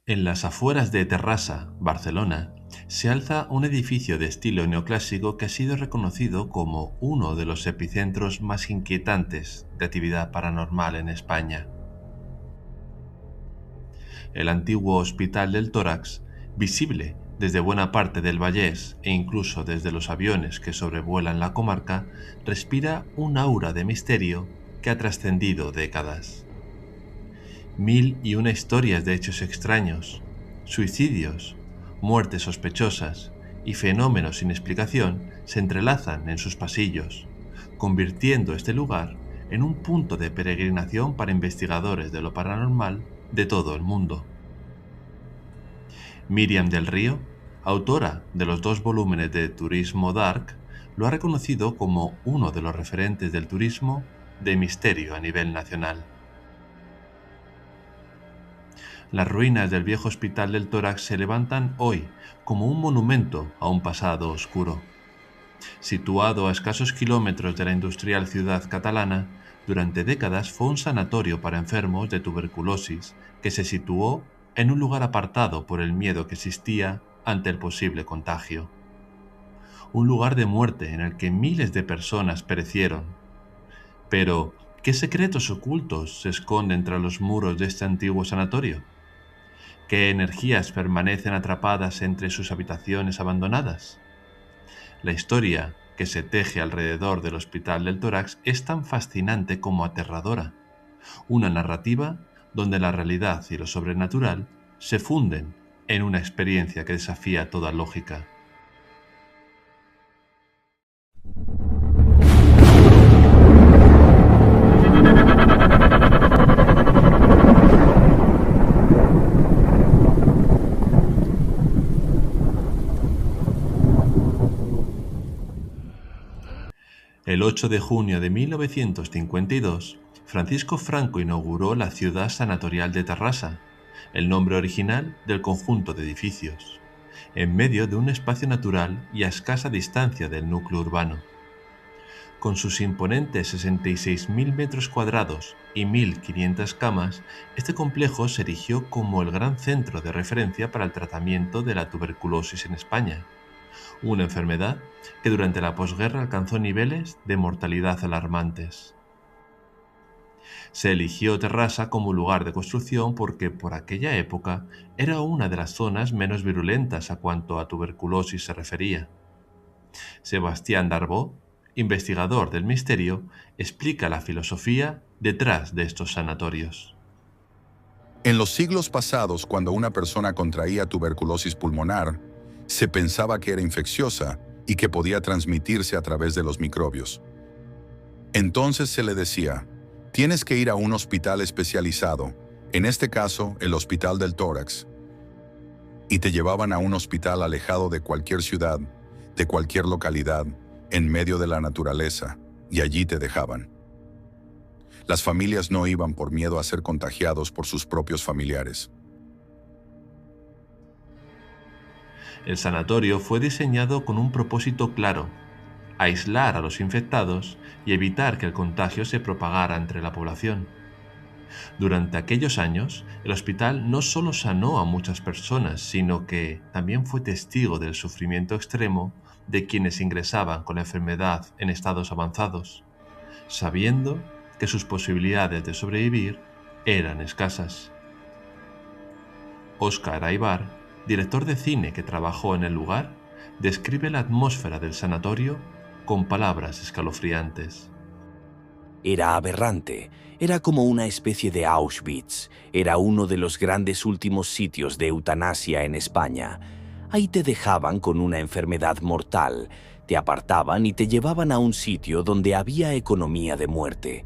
En las afueras de Terrassa, Barcelona, se alza un edificio de estilo neoclásico que ha sido reconocido como uno de los epicentros más inquietantes de actividad paranormal en España. El antiguo Hospital del Tórax, visible desde buena parte del Vallés e incluso desde los aviones que sobrevuelan la comarca, respira un aura de misterio que ha trascendido décadas. Mil y una historias de hechos extraños, suicidios, muertes sospechosas y fenómenos sin explicación se entrelazan en sus pasillos, convirtiendo este lugar en un punto de peregrinación para investigadores de lo paranormal de todo el mundo. Miriam del Río, autora de los dos volúmenes de Turismo Dark, lo ha reconocido como uno de los referentes del turismo de misterio a nivel nacional. Las ruinas del viejo Hospital del Tórax se levantan hoy como un monumento a un pasado oscuro. Situado a escasos kilómetros de la industrial ciudad catalana, durante décadas fue un sanatorio para enfermos de tuberculosis que se situó en un lugar apartado por el miedo que existía ante el posible contagio. Un lugar de muerte en el que miles de personas perecieron. Pero, ¿qué secretos ocultos se esconden tras los muros de este antiguo sanatorio? ¿Qué energías permanecen atrapadas entre sus habitaciones abandonadas? La historia que se teje alrededor del Hospital del Tórax es tan fascinante como aterradora. Una narrativa donde la realidad y lo sobrenatural se funden en una experiencia que desafía toda lógica. El 8 de junio de 1952, Francisco Franco inauguró la ciudad sanatorial de Terrassa, el nombre original del conjunto de edificios, en medio de un espacio natural y a escasa distancia del núcleo urbano. Con sus imponentes 66.000 metros cuadrados y 1.500 camas, este complejo se erigió como el gran centro de referencia para el tratamiento de la tuberculosis en España, una enfermedad que durante la posguerra alcanzó niveles de mortalidad alarmantes. Se eligió Terrassa como lugar de construcción porque por aquella época era una de las zonas menos virulentas a cuanto a tuberculosis se refería. Sebastián Darboux, investigador del misterio, explica la filosofía detrás de estos sanatorios. En los siglos pasados, cuando una persona contraía tuberculosis pulmonar, se pensaba que era infecciosa y que podía transmitirse a través de los microbios. Entonces se le decía, tienes que ir a un hospital especializado, en este caso el Hospital del Tórax, y te llevaban a un hospital alejado de cualquier ciudad, de cualquier localidad, en medio de la naturaleza, y allí te dejaban. Las familias no iban por miedo a ser contagiados por sus propios familiares. El sanatorio fue diseñado con un propósito claro: aislar a los infectados y evitar que el contagio se propagara entre la población. Durante aquellos años, el hospital no solo sanó a muchas personas, sino que también fue testigo del sufrimiento extremo de quienes ingresaban con la enfermedad en estados avanzados, sabiendo que sus posibilidades de sobrevivir eran escasas. Óscar Aybar, director de cine que trabajó en el lugar, describe la atmósfera del sanatorio con palabras escalofriantes. Era aberrante, era como una especie de Auschwitz, era uno de los grandes últimos sitios de eutanasia en España. Ahí te dejaban con una enfermedad mortal, te apartaban y te llevaban a un sitio donde había economía de muerte.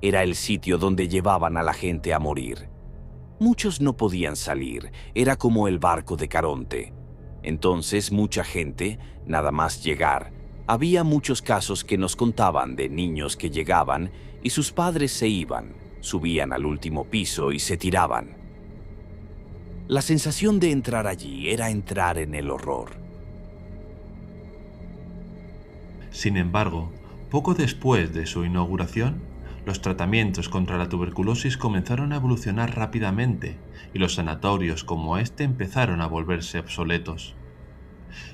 Era el sitio donde llevaban a la gente a morir. Muchos no podían salir, era como el barco de Caronte. Entonces mucha gente, nada más llegar, había muchos casos que nos contaban de niños que llegaban y sus padres se iban, subían al último piso y se tiraban. La sensación de entrar allí era entrar en el horror. Sin embargo, poco después de su inauguración, Los tratamientos contra la tuberculosis comenzaron a evolucionar rápidamente y los sanatorios como este empezaron a volverse obsoletos.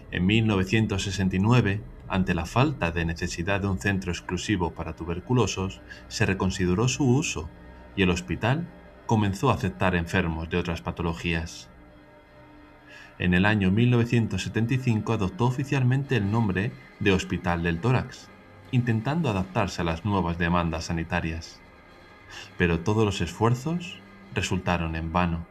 En 1969, ante la falta de necesidad de un centro exclusivo para tuberculosos, se reconsideró su uso y el hospital comenzó a aceptar enfermos de otras patologías. En el año 1975 adoptó oficialmente el nombre de Hospital del Tórax, intentando adaptarse a las nuevas demandas sanitarias. Pero todos los esfuerzos resultaron en vano.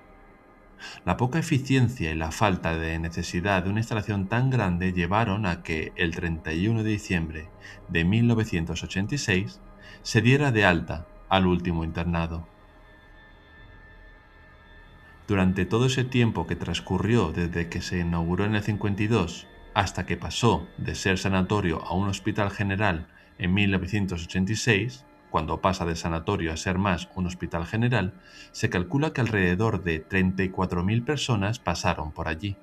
La poca eficiencia y la falta de necesidad de una instalación tan grande llevaron a que el 31 de diciembre de 1986 se diera de alta al último internado. Durante todo ese tiempo que transcurrió desde que se inauguró en el 52 hasta que pasó de ser sanatorio a un hospital general en 1986, cuando pasa de sanatorio a ser más un hospital general, se calcula que alrededor de 34.000 personas pasaron por allí.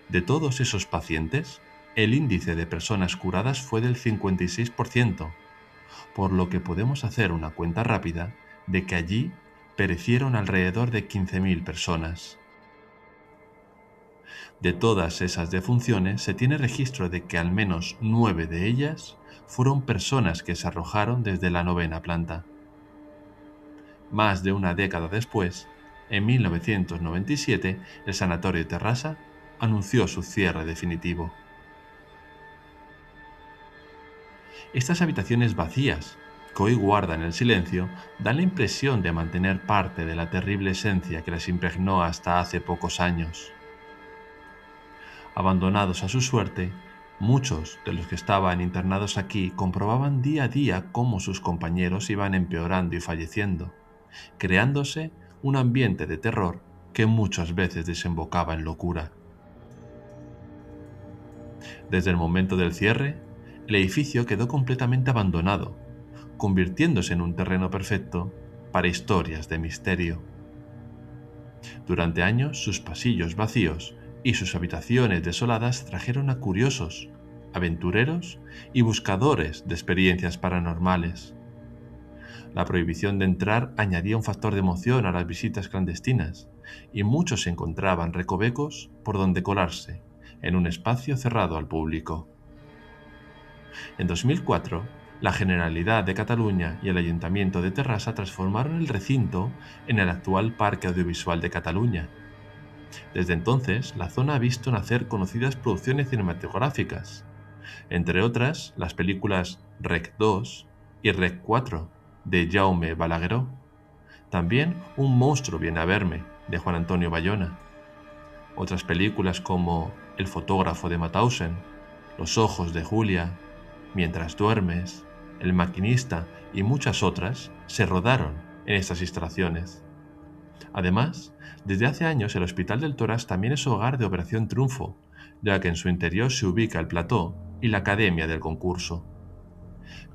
De todos esos pacientes, el índice de personas curadas fue del 56%, por lo que podemos hacer una cuenta rápida de que allí perecieron alrededor de 15.000 personas. De todas esas defunciones se tiene registro de que al menos 9 de ellas fueron personas que se arrojaron desde la 9ª planta. Más de una década después, en 1997, el Sanatorio Terrassa anunció su cierre definitivo. Estas habitaciones vacías, que hoy guardan el silencio, dan la impresión de mantener parte de la terrible esencia que las impregnó hasta hace pocos años. Abandonados a su suerte, muchos de los que estaban internados aquí comprobaban día a día cómo sus compañeros iban empeorando y falleciendo, creándose un ambiente de terror que muchas veces desembocaba en locura. Desde el momento del cierre, el edificio quedó completamente abandonado, convirtiéndose en un terreno perfecto para historias de misterio. Durante años, sus pasillos vacíos y sus habitaciones desoladas trajeron a curiosos, aventureros y buscadores de experiencias paranormales. La prohibición de entrar añadía un factor de emoción a las visitas clandestinas, y muchos encontraban recovecos por donde colarse, en un espacio cerrado al público. En 2004, la Generalidad de Cataluña y el Ayuntamiento de Terrassa transformaron el recinto en el actual Parque Audiovisual de Cataluña. Desde entonces, la zona ha visto nacer conocidas producciones cinematográficas, entre otras las películas Rec 2 y Rec 4 de Jaume Balagueró. También Un monstruo viene a verme, de Juan Antonio Bayona. Otras películas como El fotógrafo de Mauthausen, Los ojos de Julia, Mientras duermes, El maquinista y muchas otras se rodaron en estas instalaciones. Además, desde hace años el Hospital del Tórax también es hogar de Operación Triunfo, ya que en su interior se ubica el plató y la academia del concurso.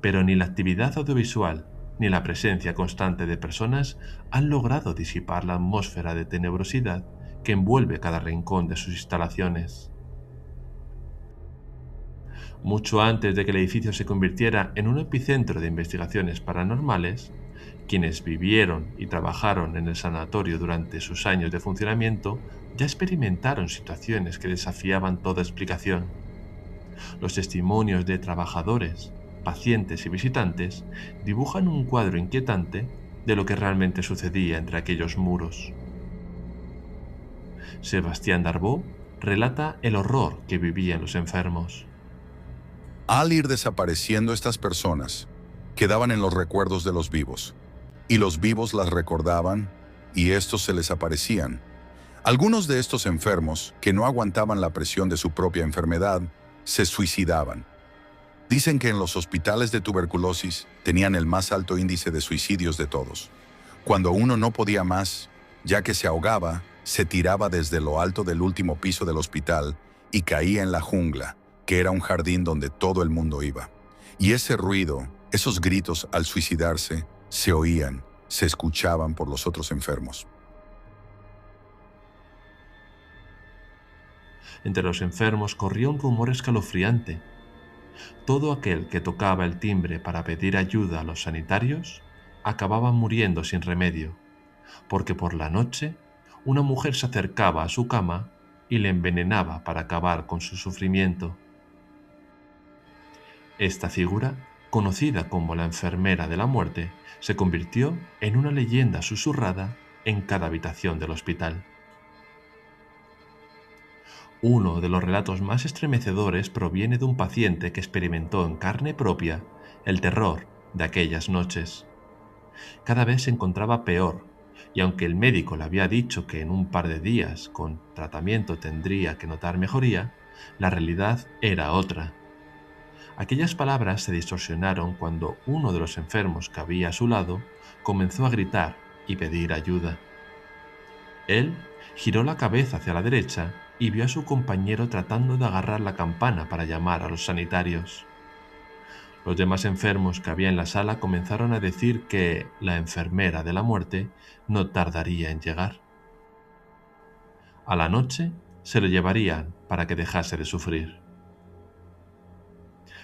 Pero ni la actividad audiovisual ni la presencia constante de personas han logrado disipar la atmósfera de tenebrosidad que envuelve cada rincón de sus instalaciones. Mucho antes de que el edificio se convirtiera en un epicentro de investigaciones paranormales, quienes vivieron y trabajaron en el sanatorio durante sus años de funcionamiento ya experimentaron situaciones que desafiaban toda explicación. Los testimonios de trabajadores, pacientes y visitantes dibujan un cuadro inquietante de lo que realmente sucedía entre aquellos muros. Sebastián Darboux relata el horror que vivían los enfermos. Al ir desapareciendo estas personas, quedaban en los recuerdos de los vivos, y los vivos las recordaban, y estos se les aparecían. Algunos de estos enfermos, que no aguantaban la presión de su propia enfermedad, se suicidaban. Dicen que en los hospitales de tuberculosis tenían el más alto índice de suicidios de todos. Cuando uno no podía más, ya que se ahogaba, se tiraba desde lo alto del último piso del hospital y caía en la jungla, que era un jardín donde todo el mundo iba. Y ese ruido, esos gritos al suicidarse, se oían, se escuchaban por los otros enfermos. Entre los enfermos corría un rumor escalofriante. Todo aquel que tocaba el timbre para pedir ayuda a los sanitarios acababa muriendo sin remedio, porque por la noche una mujer se acercaba a su cama y le envenenaba para acabar con su sufrimiento. Esta figura, conocida como la enfermera de la muerte, se convirtió en una leyenda susurrada en cada habitación del hospital. Uno de los relatos más estremecedores proviene de un paciente que experimentó en carne propia el terror de aquellas noches. Cada vez se encontraba peor, y aunque el médico le había dicho que en un par de días con tratamiento tendría que notar mejoría, la realidad era otra. Aquellas palabras se distorsionaron cuando uno de los enfermos que había a su lado comenzó a gritar y pedir ayuda. Él giró la cabeza hacia la derecha y vio a su compañero tratando de agarrar la campana para llamar a los sanitarios. Los demás enfermos que había en la sala comenzaron a decir que la enfermera de la muerte no tardaría en llegar. A la noche se lo llevarían para que dejase de sufrir.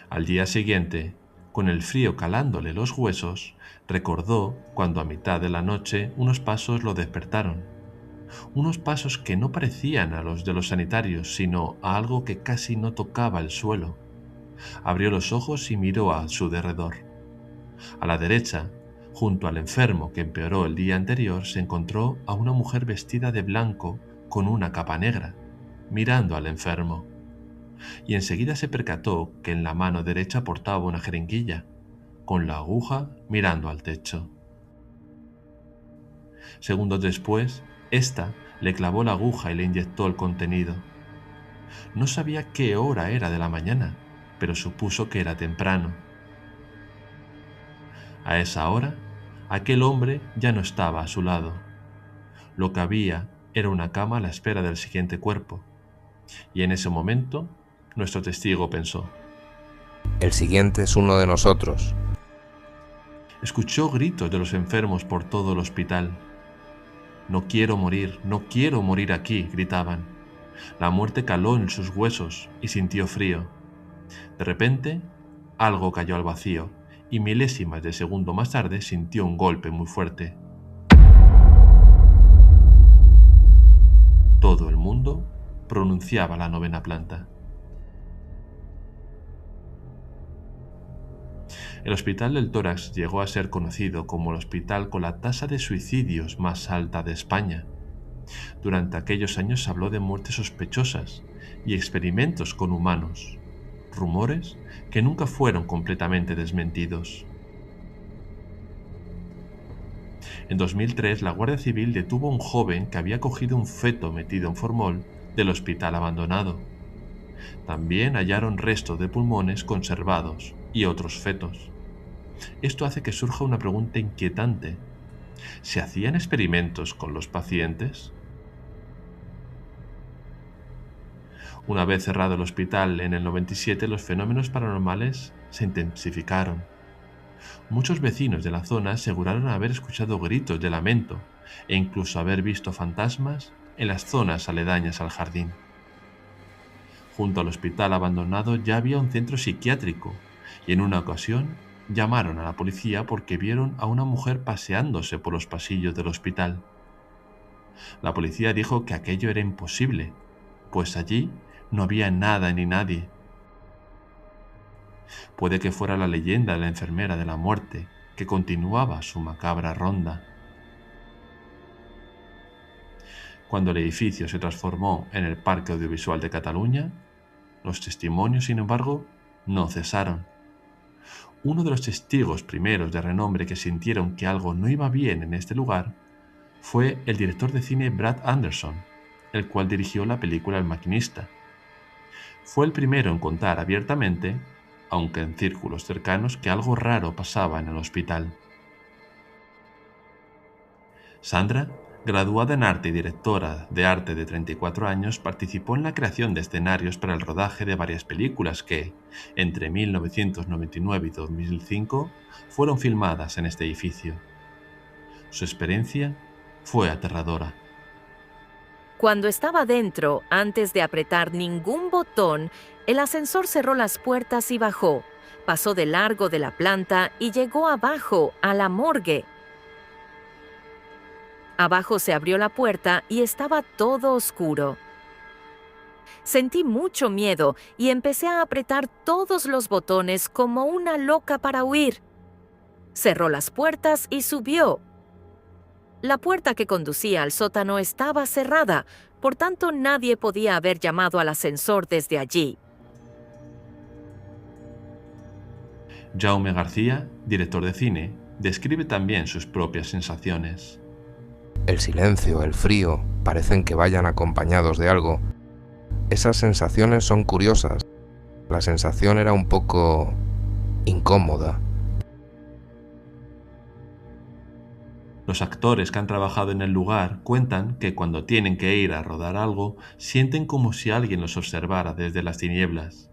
Al día siguiente, con el frío calándole los huesos, recordó cuando a mitad de la noche unos pasos lo despertaron. Unos pasos que no parecían a los de los sanitarios, sino a algo que casi no tocaba el suelo. Abrió los ojos y miró a su derredor. A la derecha, junto al enfermo que empeoró el día anterior, se encontró a una mujer vestida de blanco con una capa negra, mirando al enfermo. Y enseguida se percató que en la mano derecha portaba una jeringuilla, con la aguja mirando al techo. Segundos después, ésta le clavó la aguja y le inyectó el contenido. No sabía qué hora era de la mañana, pero supuso que era temprano. A esa hora, aquel hombre ya no estaba a su lado. Lo que había era una cama a la espera del siguiente cuerpo. Y en ese momento, nuestro testigo pensó: el siguiente es uno de nosotros. Escuchó gritos de los enfermos por todo el hospital. «No quiero morir aquí», gritaban. La muerte caló en sus huesos y sintió frío. De repente, algo cayó al vacío y milésimas de segundo más tarde sintió un golpe muy fuerte. Todo el mundo pronunciaba la novena planta. El Hospital del Tórax llegó a ser conocido como el hospital con la tasa de suicidios más alta de España. Durante aquellos años se habló de muertes sospechosas y experimentos con humanos, rumores que nunca fueron completamente desmentidos. En 2003, la Guardia Civil detuvo a un joven que había cogido un feto metido en formol del hospital abandonado. También hallaron restos de pulmones conservados y otros fetos. Esto hace que surja una pregunta inquietante. ¿Se hacían experimentos con los pacientes? Una vez cerrado el hospital en el 97, los fenómenos paranormales se intensificaron. Muchos vecinos de la zona aseguraron haber escuchado gritos de lamento e incluso haber visto fantasmas en las zonas aledañas al jardín. Junto al hospital abandonado ya había un centro psiquiátrico y en una ocasión llamaron a la policía porque vieron a una mujer paseándose por los pasillos del hospital. La policía dijo que aquello era imposible, pues allí no había nada ni nadie. Puede que fuera la leyenda de la enfermera de la muerte que continuaba su macabra ronda. Cuando el edificio se transformó en el Parque Audiovisual de Cataluña, los testimonios, sin embargo, no cesaron. Uno de los testigos primeros de renombre que sintieron que algo no iba bien en este lugar fue el director de cine Brad Anderson, el cual dirigió la película El maquinista. Fue el primero en contar abiertamente, aunque en círculos cercanos, que algo raro pasaba en el hospital. Sandra, graduada en arte y directora de arte de 34 años, participó en la creación de escenarios para el rodaje de varias películas que, entre 1999 y 2005, fueron filmadas en este edificio. Su experiencia fue aterradora. Cuando estaba dentro, antes de apretar ningún botón, el ascensor cerró las puertas y bajó. Pasó de largo de la planta y llegó abajo, a la morgue. Abajo se abrió la puerta y estaba todo oscuro. Sentí mucho miedo y empecé a apretar todos los botones como una loca para huir. Cerró las puertas y subió. La puerta que conducía al sótano estaba cerrada, por tanto nadie podía haber llamado al ascensor desde allí. Jaume García, director de cine, describe también sus propias sensaciones. El silencio, el frío, parecen que vayan acompañados de algo. Esas sensaciones son curiosas. La sensación era un poco incómoda. Los actores que han trabajado en el lugar cuentan que cuando tienen que ir a rodar algo, sienten como si alguien los observara desde las tinieblas.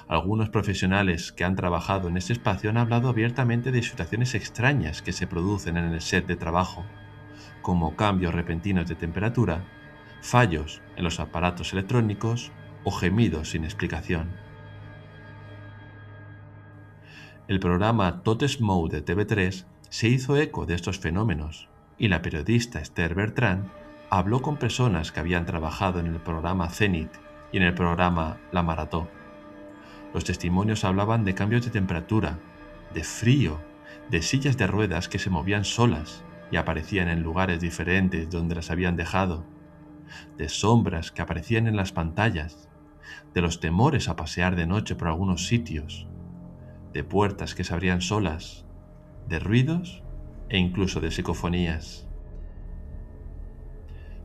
Algunos profesionales que han trabajado en ese espacio han hablado abiertamente de situaciones extrañas que se producen en el set de trabajo, como cambios repentinos de temperatura, fallos en los aparatos electrónicos o gemidos sin explicación. El programa Totes Mou de TV3 se hizo eco de estos fenómenos y la periodista Esther Bertrand habló con personas que habían trabajado en el programa Zenit y en el programa La Marató. Los testimonios hablaban de cambios de temperatura, de frío, de sillas de ruedas que se movían solas y aparecían en lugares diferentes donde las habían dejado, de sombras que aparecían en las pantallas, de los temores a pasear de noche por algunos sitios, de puertas que se abrían solas, de ruidos e incluso de psicofonías.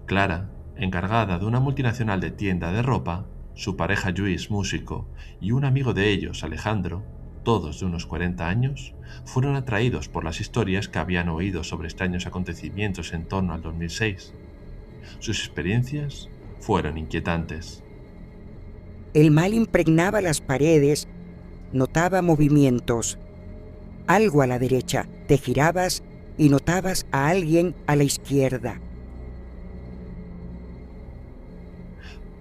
Clara, encargada de una multinacional de tienda de ropa, su pareja Lluís, músico, y un amigo de ellos, Alejandro, todos de unos 40 años, fueron atraídos por las historias que habían oído sobre extraños acontecimientos en torno al 2006. Sus experiencias fueron inquietantes. El mal impregnaba las paredes, notaba movimientos. Algo a la derecha, te girabas y notabas a alguien a la izquierda.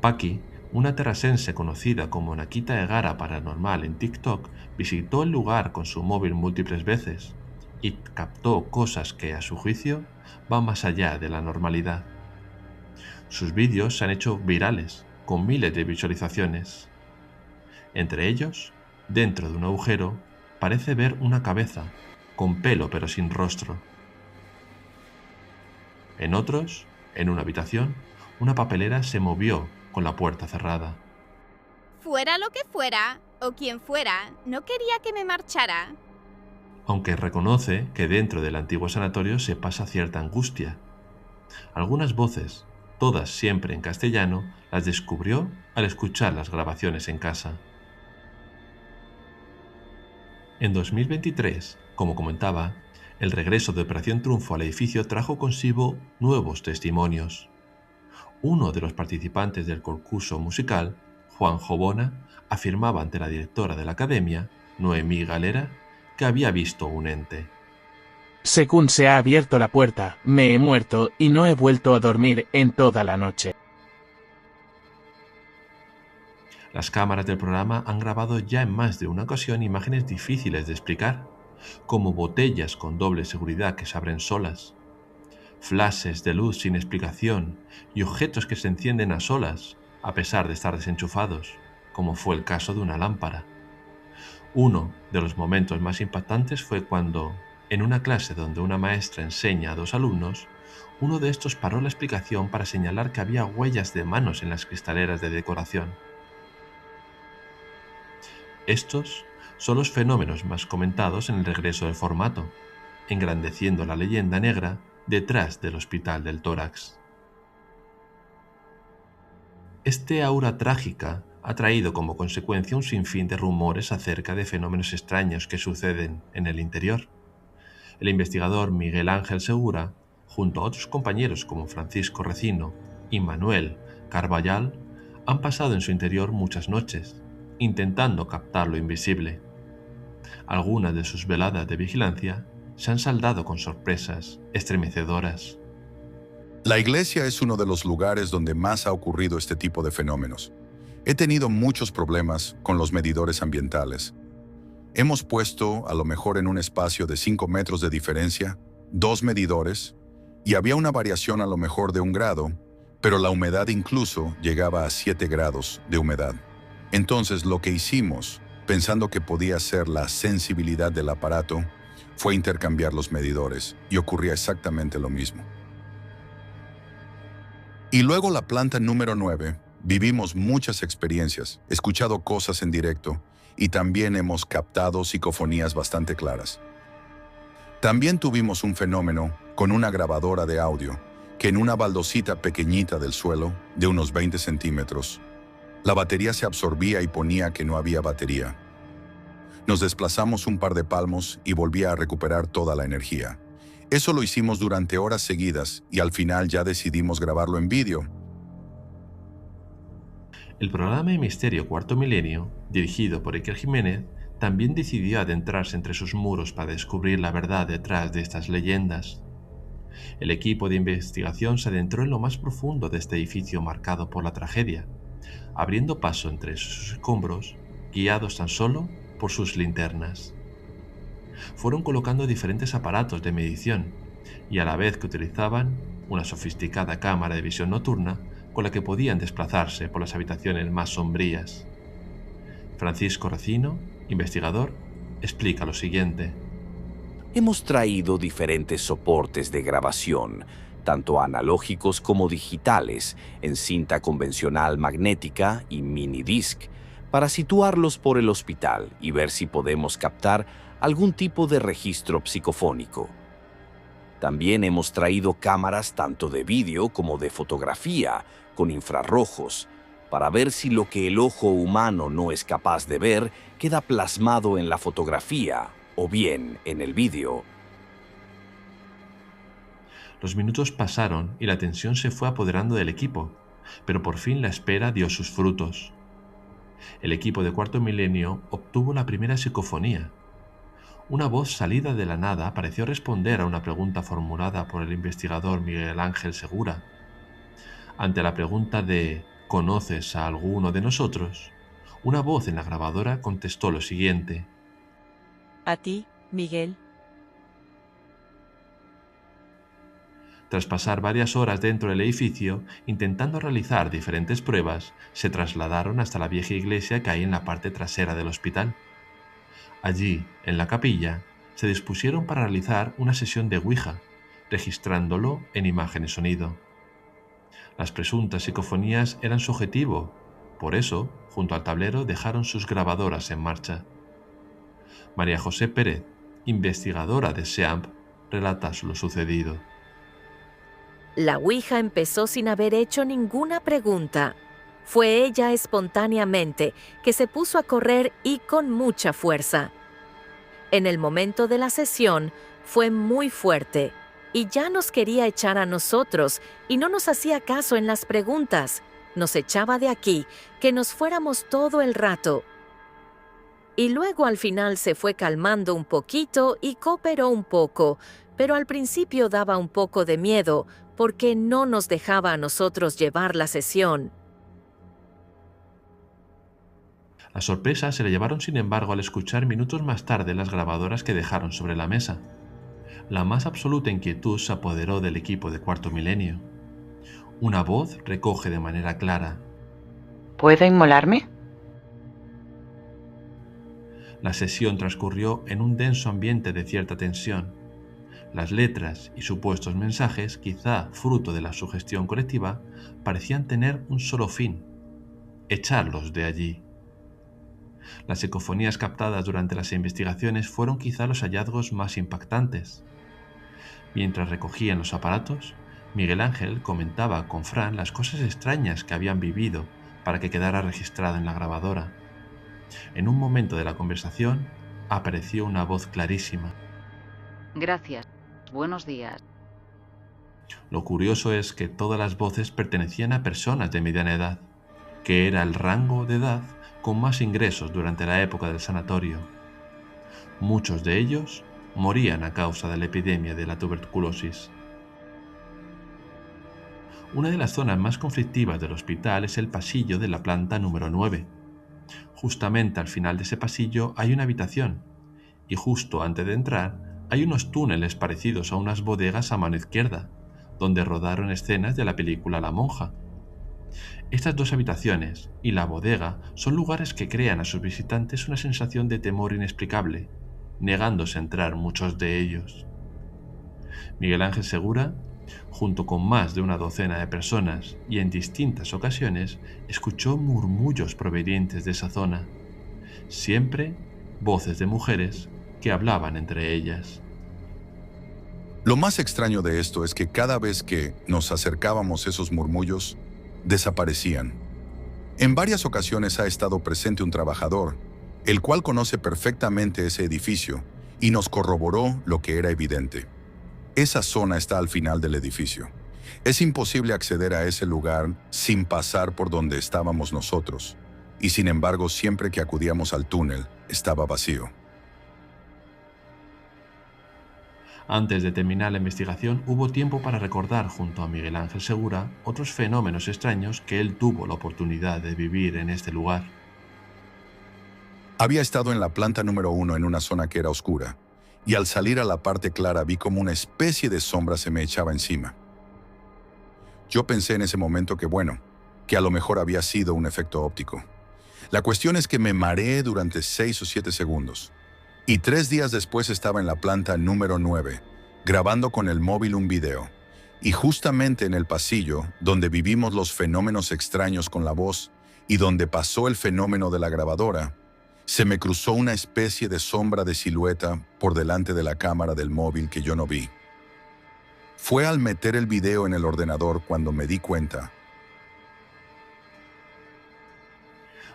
Paqui, una terrasense conocida como Nakita Egara Paranormal en TikTok, visitó el lugar con su móvil múltiples veces y captó cosas que, a su juicio, van más allá de la normalidad. Sus vídeos se han hecho virales, con miles de visualizaciones. Entre ellos, dentro de un agujero, parece ver una cabeza, con pelo pero sin rostro. En otros, en una habitación, una papelera se movió con la puerta cerrada. Fuera lo que fuera, o quien fuera, no quería que me marchara. Aunque reconoce que dentro del antiguo sanatorio se pasa cierta angustia. Algunas voces, todas siempre en castellano, las descubrió al escuchar las grabaciones en casa. En 2023, como comentaba, el regreso de Operación Triunfo al edificio trajo consigo nuevos testimonios. Uno de los participantes del concurso musical, Juan Jobona, afirmaba ante la directora de la academia, Noemí Galera, que había visto un ente. Según se ha abierto la puerta, me he muerto y no he vuelto a dormir en toda la noche. Las cámaras del programa han grabado ya en más de una ocasión imágenes difíciles de explicar, como botellas con doble seguridad que se abren solas, flashes de luz sin explicación y objetos que se encienden a solas, a pesar de estar desenchufados, como fue el caso de una lámpara. Uno de los momentos más impactantes fue cuando, en una clase donde una maestra enseña a 2 alumnos, uno de estos paró la explicación para señalar que había huellas de manos en las cristaleras de decoración. Estos son los fenómenos más comentados en el regreso del formato, engrandeciendo la leyenda negra detrás del Hospital del Tórax. Este aura trágica ha traído como consecuencia un sinfín de rumores acerca de fenómenos extraños que suceden en el interior. El investigador Miguel Ángel Segura, junto a otros compañeros como Francisco Recino y Manuel Carballal, han pasado en su interior muchas noches, intentando captar lo invisible. Algunas de sus veladas de vigilancia se han saldado con sorpresas estremecedoras. La iglesia es uno de los lugares donde más ha ocurrido este tipo de fenómenos. He tenido muchos problemas con los medidores ambientales. Hemos puesto, a lo mejor en un espacio de 5 metros de diferencia, 2 medidores, y había una variación a lo mejor de 1 grado, pero la humedad incluso llegaba a 7 grados de humedad. Entonces lo que hicimos, pensando que podía ser la sensibilidad del aparato, fue intercambiar los medidores, y ocurría exactamente lo mismo. Y luego la planta número 9, vivimos muchas experiencias, escuchado cosas en directo, y también hemos captado psicofonías bastante claras. También tuvimos un fenómeno con una grabadora de audio, que en una baldosita pequeñita del suelo, de unos 20 centímetros, la batería se absorbía y ponía que no había batería. Nos desplazamos un par de palmos y volvía a recuperar toda la energía. Eso lo hicimos durante horas seguidas y al final ya decidimos grabarlo en vídeo. El programa de misterio Cuarto Milenio, dirigido por Iker Jiménez, también decidió adentrarse entre sus muros para descubrir la verdad detrás de estas leyendas. El equipo de investigación se adentró en lo más profundo de este edificio marcado por la tragedia, abriendo paso entre sus escombros, guiados tan solo por sus linternas. Fueron colocando diferentes aparatos de medición y a la vez que utilizaban una sofisticada cámara de visión nocturna con la que podían desplazarse por las habitaciones más sombrías. Francisco Racino, investigador, explica lo siguiente. Hemos traído diferentes soportes de grabación, tanto analógicos como digitales, en cinta convencional magnética y minidisc, para situarlos por el hospital y ver si podemos captar algún tipo de registro psicofónico. También hemos traído cámaras tanto de vídeo como de fotografía, con infrarrojos, para ver si lo que el ojo humano no es capaz de ver queda plasmado en la fotografía o bien en el vídeo. Los minutos pasaron y la tensión se fue apoderando del equipo, pero por fin la espera dio sus frutos. El equipo de Cuarto Milenio obtuvo la primera psicofonía. Una voz salida de la nada pareció responder a una pregunta formulada por el investigador Miguel Ángel Segura. Ante la pregunta de ¿conoces a alguno de nosotros?, una voz en la grabadora contestó lo siguiente. ¿A ti, Miguel? Tras pasar varias horas dentro del edificio, intentando realizar diferentes pruebas, se trasladaron hasta la vieja iglesia que hay en la parte trasera del hospital. Allí, en la capilla, se dispusieron para realizar una sesión de Ouija, registrándolo en imagen y sonido. Las presuntas psicofonías eran su objetivo, por eso, junto al tablero dejaron sus grabadoras en marcha. María José Pérez, investigadora de SEAMP, relata lo sucedido. La Ouija empezó sin haber hecho ninguna pregunta. Fue ella espontáneamente que se puso a correr y con mucha fuerza. En el momento de la sesión fue muy fuerte y ya nos quería echar a nosotros y no nos hacía caso en las preguntas. Nos echaba de aquí, que nos fuéramos todo el rato. Y luego al final se fue calmando un poquito y cooperó un poco, pero al principio daba un poco de miedo porque no nos dejaba a nosotros llevar la sesión. La sorpresa se le llevaron sin embargo al escuchar minutos más tarde las grabadoras que dejaron sobre la mesa. La más absoluta inquietud se apoderó del equipo de Cuarto Milenio. Una voz recoge de manera clara. ¿Puedo inmolarme? La sesión transcurrió en un denso ambiente de cierta tensión. Las letras y supuestos mensajes, quizá fruto de la sugestión colectiva, parecían tener un solo fin: echarlos de allí. Las psicofonías captadas durante las investigaciones fueron quizá los hallazgos más impactantes. Mientras recogían los aparatos, Miguel Ángel comentaba con Fran las cosas extrañas que habían vivido para que quedara registrado en la grabadora. En un momento de la conversación, apareció una voz clarísima. Gracias. Buenos días. Lo curioso es que todas las voces pertenecían a personas de mediana edad, que era el rango de edad con más ingresos durante la época del sanatorio. Muchos de ellos morían a causa de la epidemia de la tuberculosis. Una de las zonas más conflictivas del hospital es el pasillo de la planta número 9. Justamente al final de ese pasillo hay una habitación, y justo antes de entrar hay unos túneles parecidos a unas bodegas a mano izquierda, donde rodaron escenas de la película La Monja. Estas dos habitaciones y la bodega son lugares que crean a sus visitantes una sensación de temor inexplicable, negándose a entrar muchos de ellos. Miguel Ángel Segura, junto con más de una docena de personas y en distintas ocasiones, escuchó murmullos provenientes de esa zona, siempre voces de mujeres que hablaban entre ellas. Lo más extraño de esto es que cada vez que nos acercábamos esos murmullos, desaparecían. En varias ocasiones ha estado presente un trabajador, el cual conoce perfectamente ese edificio, y nos corroboró lo que era evidente. Esa zona está al final del edificio. Es imposible acceder a ese lugar sin pasar por donde estábamos nosotros, y sin embargo siempre que acudíamos al túnel, estaba vacío. Antes de terminar la investigación, hubo tiempo para recordar junto a Miguel Ángel Segura otros fenómenos extraños que él tuvo la oportunidad de vivir en este lugar. Había estado en la planta número 1 en una zona que era oscura, y al salir a la parte clara vi como una especie de sombra se me echaba encima. Yo pensé en ese momento que a lo mejor había sido un efecto óptico. La cuestión es que me mareé durante 6 o 7 segundos. Y 3 días después estaba en la planta número 9, grabando con el móvil un video. Y justamente en el pasillo, donde vivimos los fenómenos extraños con la voz y donde pasó el fenómeno de la grabadora, se me cruzó una especie de sombra de silueta por delante de la cámara del móvil que yo no vi. Fue al meter el video en el ordenador cuando me di cuenta.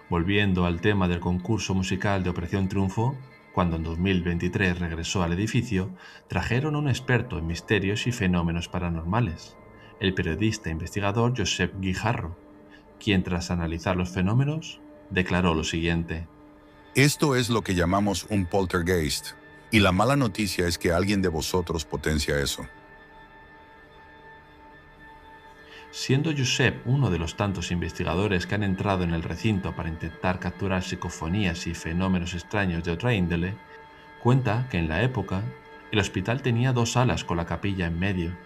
Volviendo al tema del concurso musical de Operación Triunfo, cuando en 2023 regresó al edificio, trajeron a un experto en misterios y fenómenos paranormales, el periodista e investigador Josep Guijarro, quien tras analizar los fenómenos, declaró lo siguiente. Esto es lo que llamamos un poltergeist, y la mala noticia es que alguien de vosotros potencia eso. Siendo Josep uno de los tantos investigadores que han entrado en el recinto para intentar capturar psicofonías y fenómenos extraños de otra índole, cuenta que en la época el hospital tenía 2 alas con la capilla en medio.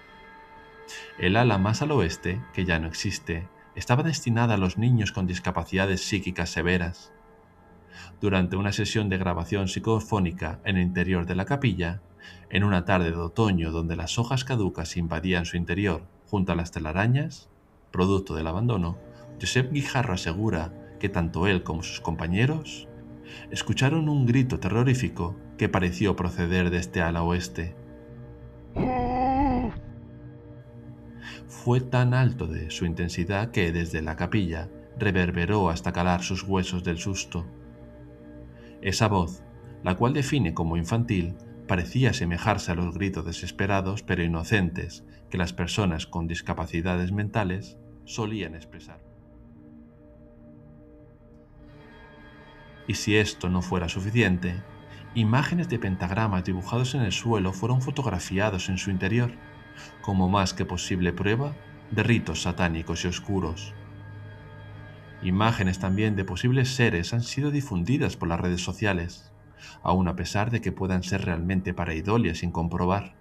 El ala más al oeste, que ya no existe, estaba destinada a los niños con discapacidades psíquicas severas. Durante una sesión de grabación psicofónica en el interior de la capilla, en una tarde de otoño donde las hojas caducas invadían su interior junto a las telarañas, producto del abandono, Josep Guijarro asegura que tanto él como sus compañeros escucharon un grito terrorífico que pareció proceder de este ala oeste. Fue tan alto de su intensidad que desde la capilla reverberó hasta calar sus huesos del susto. Esa voz, la cual define como infantil, parecía asemejarse a los gritos desesperados pero inocentes que las personas con discapacidades mentales solían expresar. Y si esto no fuera suficiente, imágenes de pentagramas dibujados en el suelo fueron fotografiados en su interior, como más que posible prueba de ritos satánicos y oscuros. Imágenes también de posibles seres han sido difundidas por las redes sociales, aun a pesar de que puedan ser realmente pareidolia sin comprobar.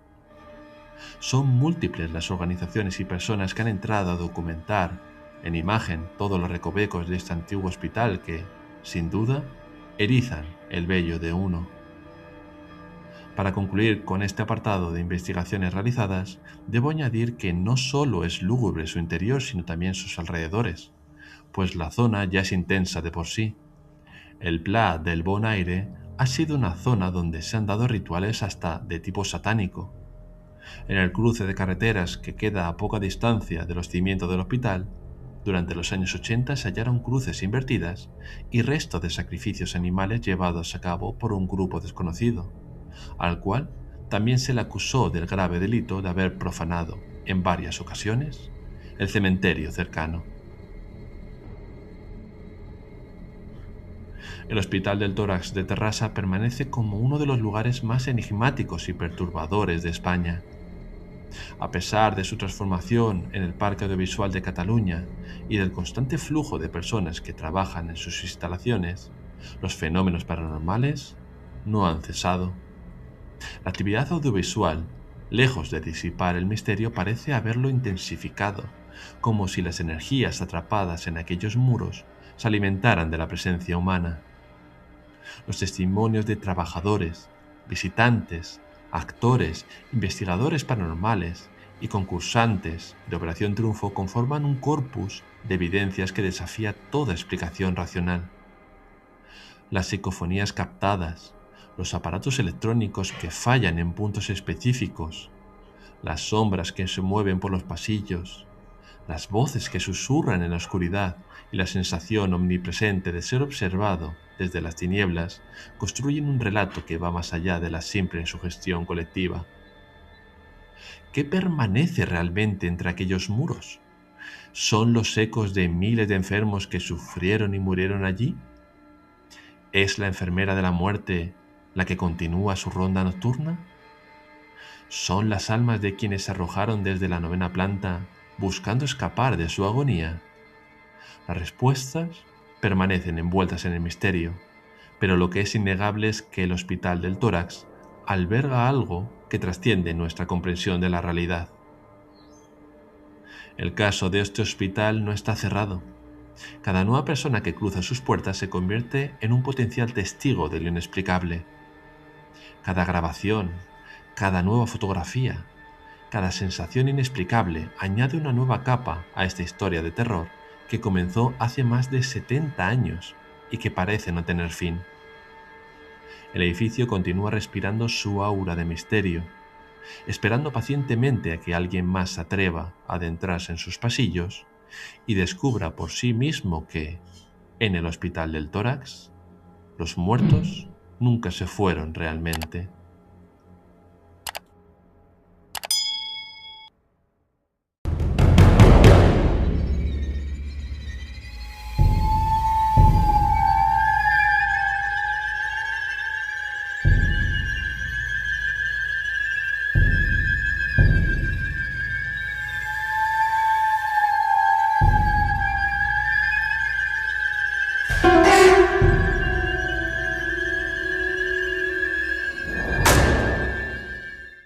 Son múltiples las organizaciones y personas que han entrado a documentar en imagen todos los recovecos de este antiguo hospital que, sin duda, erizan el vello de uno. Para concluir con este apartado de investigaciones realizadas, debo añadir que no solo es lúgubre su interior, sino también sus alrededores, pues la zona ya es intensa de por sí. El Pla del Bon Aire ha sido una zona donde se han dado rituales hasta de tipo satánico. En el cruce de carreteras que queda a poca distancia de los cimientos del hospital, durante los años 80 se hallaron cruces invertidas y restos de sacrificios animales llevados a cabo por un grupo desconocido, al cual también se le acusó del grave delito de haber profanado, en varias ocasiones, el cementerio cercano. El Hospital del Tórax de Terrassa permanece como uno de los lugares más enigmáticos y perturbadores de España. A pesar de su transformación en el Parque Audiovisual de Cataluña y del constante flujo de personas que trabajan en sus instalaciones, los fenómenos paranormales no han cesado. La actividad audiovisual, lejos de disipar el misterio, parece haberlo intensificado, como si las energías atrapadas en aquellos muros se alimentaran de la presencia humana. Los testimonios de trabajadores, visitantes, actores, investigadores paranormales y concursantes de Operación Triunfo conforman un corpus de evidencias que desafía toda explicación racional. Las psicofonías captadas, los aparatos electrónicos que fallan en puntos específicos, las sombras que se mueven por los pasillos, las voces que susurran en la oscuridad y la sensación omnipresente de ser observado desde las tinieblas construyen un relato que va más allá de la simple sugestión colectiva. ¿Qué permanece realmente entre aquellos muros? ¿Son los ecos de miles de enfermos que sufrieron y murieron allí? ¿Es la enfermera de la muerte la que continúa su ronda nocturna? ¿Son las almas de quienes se arrojaron desde la 9ª planta buscando escapar de su agonía? Las respuestas permanecen envueltas en el misterio, pero lo que es innegable es que el Hospital del Tórax alberga algo que trasciende nuestra comprensión de la realidad. El caso de este hospital no está cerrado. Cada nueva persona que cruza sus puertas se convierte en un potencial testigo de lo inexplicable. Cada grabación, cada nueva fotografía, cada sensación inexplicable añade una nueva capa a esta historia de terror que comenzó hace más de 70 años y que parece no tener fin. El edificio continúa respirando su aura de misterio, esperando pacientemente a que alguien más se atreva a adentrarse en sus pasillos y descubra por sí mismo que, en el Hospital del Tórax, los muertos nunca se fueron realmente.